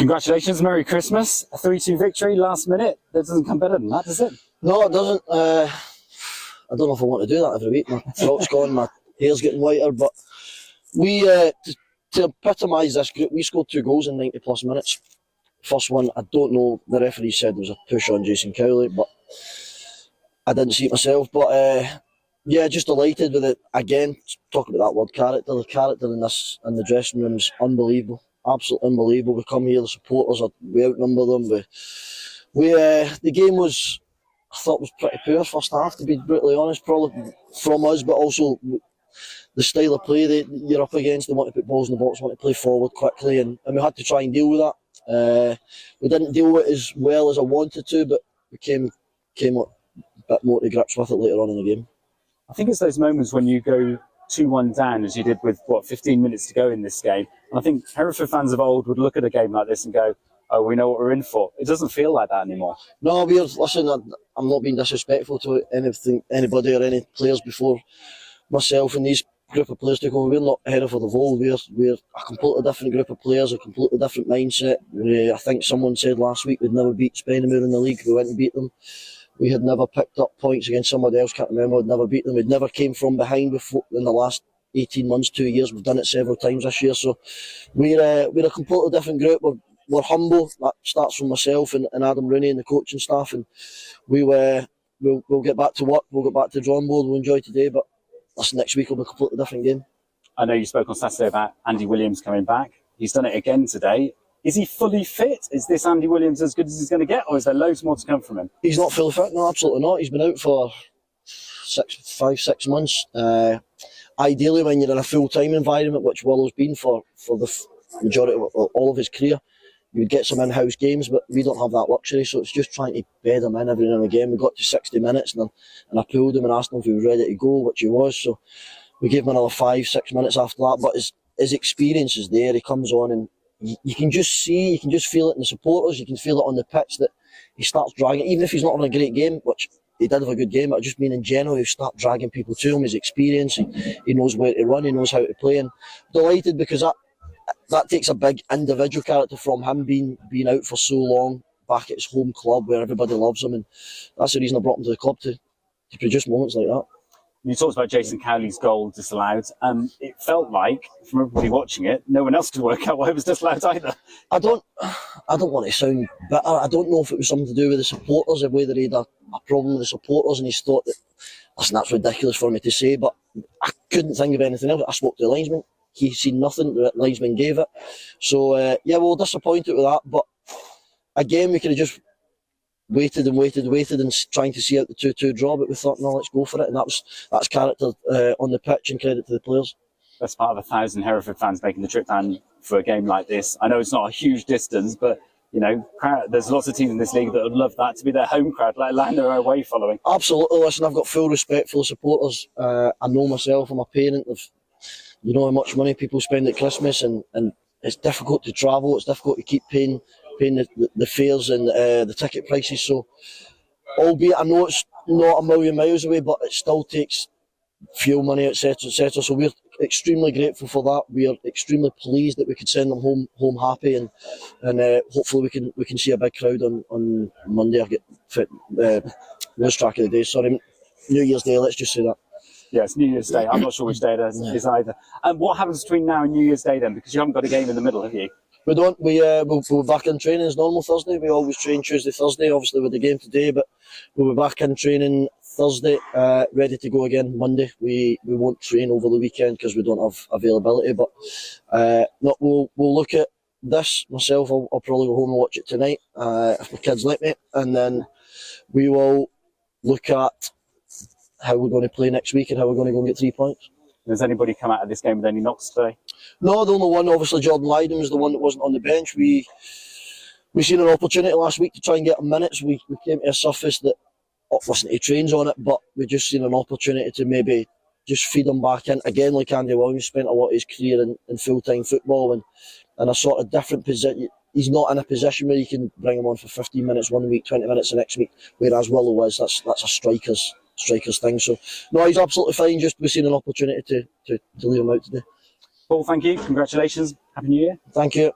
Congratulations, Merry Christmas. A 3-2 victory last minute. That doesn't come better than that, does it? No, it doesn't. I don't know if I want to do that every week. My throat's gone, my hair's getting whiter, but we, to epitomise this group, we scored 2 goals in 90 plus minutes. First one, I don't know, the referee said there was a push on Jason Cowley, but I didn't see it myself. But yeah, just delighted with it. Again, talking about that word character, the character in the dressing room is unbelievable. Absolutely unbelievable. We come here, the supporters, we outnumber them. The game was, I thought, was pretty poor first half, to be brutally honest, probably from us, but also the style of play that you're up against. They want to put balls in the box, want to play forward quickly, and we had to try and deal with that. We didn't deal with it as well as I wanted to, but we came a bit more to grips with it later on in the game. I think it's those moments when you go 2-1 down, as you did with, 15 minutes to go in this game. And I think Hereford fans of old would look at a game like this and go, oh, we know what we're in for. It doesn't feel like that anymore. No, listen, I'm not being disrespectful to anybody or any players before myself and these group of players took over. We're not Hereford of old. We're a completely different group of players, a completely different mindset. I think someone said last week we'd never beat Spennymoor in the league. We went and beat them. We had never picked up points against somebody else, can't remember, we'd never beat them. We'd never came from behind before in the last 18 months, 2 years. We've done it several times this year. So we're a completely different group. We're humble. That starts from myself and Adam Rooney and the coaching staff. And we'll get back to work. We'll get back to the drawing board. We'll enjoy today. But listen, next week will be a completely different game. I know you spoke on Saturday about Andy Williams coming back. He's done it again today. Is he fully fit? Is this Andy Williams as good as he's going to get, or is there loads more to come from him? He's not fully fit, no, absolutely not. He's been out for 5-6 months. Ideally, when you're in a full-time environment, which Willow's been for the majority of all of his career, you would get some in-house games, but we don't have that luxury, so it's just trying to bed him in every now and again. We got to 60 minutes, and I pulled him and asked him if he was ready to go, which he was, so we gave him another 5-6 minutes after that, but his experience is there. He comes on and you can just feel it in the supporters, you can feel it on the pitch that he starts dragging, even if he's not having a great game, which he did have a good game, but I just mean in general, he'll start dragging people to him, his experience, he knows where to run, he knows how to play, and delighted because that takes a big individual character from him being out for so long, back at his home club where everybody loves him, and that's the reason I brought him to the club, to produce moments like that. You talked about Jason Cowley's goal disallowed. It felt like, from everybody watching it, no one else could work out why it was disallowed either. I don't want to sound bitter. I don't know if it was something to do with the supporters, whether he had a problem with the supporters and he's thought that, listen, that's ridiculous for me to say, but I couldn't think of anything else. I spoke to the linesman. He seen nothing. The linesman gave it. So, yeah, we were disappointed with that. But again, we could have just waited and trying to see out the 2-2 draw, but we thought, no, let's go for it, and that's character on the pitch, and credit to the players. That's part of 1,000 Hereford fans making the trip down for a game like this. I know it's not a huge distance, but you know, there's lots of teams in this league that would love that to be their home crowd, let alone their away following. Absolutely. Listen, I've got full respect for the supporters. I know myself, I'm a parent of, you know how much money people spend at Christmas, and it's difficult to travel, it's difficult to keep paying the fares and the ticket prices. So, albeit I know it's not a million miles away, but it still takes fuel money, etc., etc. So we're extremely grateful for that. We are extremely pleased that we could send them home happy, and hopefully we can see a big crowd on Monday. I get lose track of the day. Sorry, New Year's Day. Let's just say that. Yeah, it's New Year's Day. I'm not sure which day it is either. And what happens between now and New Year's Day then? Because you haven't got a game in the middle, have you? We don't. We'll be back in training as normal Thursday. We always train Tuesday, Thursday, obviously with the game today, but we'll be back in training Thursday, ready to go again Monday. We won't train over the weekend because we don't have availability, but we'll look at this. Myself, I'll probably go home and watch it tonight, if my kids let me, and then we will look at how we're going to play next week and how we're going to go and get 3 points. Has anybody come out of this game with any knocks today? No, the only one, obviously, Jordan Lydon was the one that wasn't on the bench. We seen an opportunity last week to try and get him minutes. We came to a surface that, listen, he trains on it, but we just seen an opportunity to maybe just feed him back in. Again, like Andy Williams spent a lot of his career in full-time football and in a sort of different position. He's not in a position where you can bring him on for 15 minutes one week, 20 minutes the next week, whereas Willow is. That's a striker's thing. So, no, he's absolutely fine. Just we've seen an opportunity to leave him out today. Paul, thank you. Congratulations. Happy New Year. Thank you.